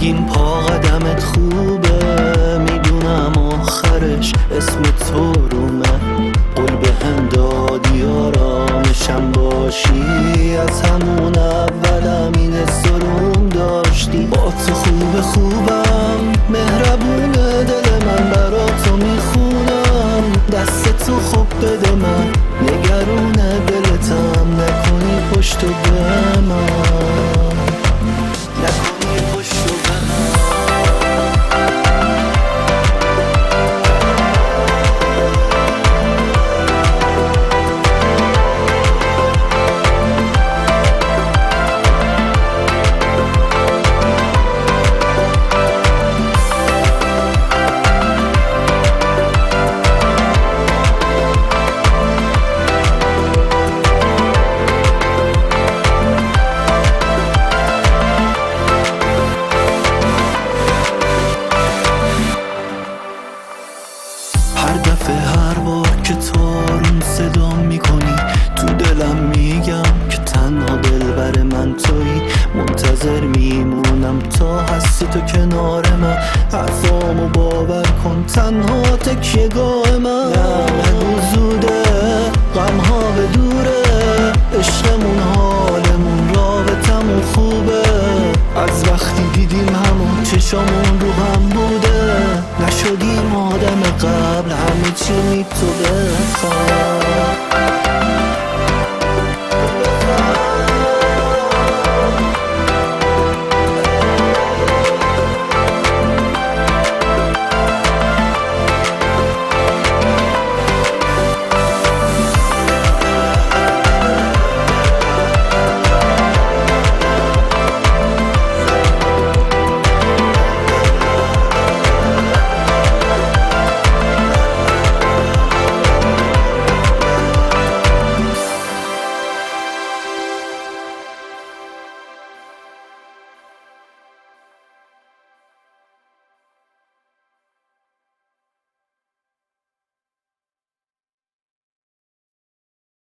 میگیم پا قدمت خوبه، میدونم آخرش اسم تو رو من قول به هم دادی آرامشم باشی. از همون اولم این سروم داشتی، با تو خوبم مهربونه دل من، برا تو میخونم دست تو خوب بده من، نگرونه دلتم نکنی پشتو به من، نکنی پشتو به من. هر دفعه هر بار که تارون صدا میکنی تو دلم میگم که تنها دلبر من تویی، منتظر میمونم تا هستی تو کنار من، حرفامو باور کن تنها تکیه‌گاه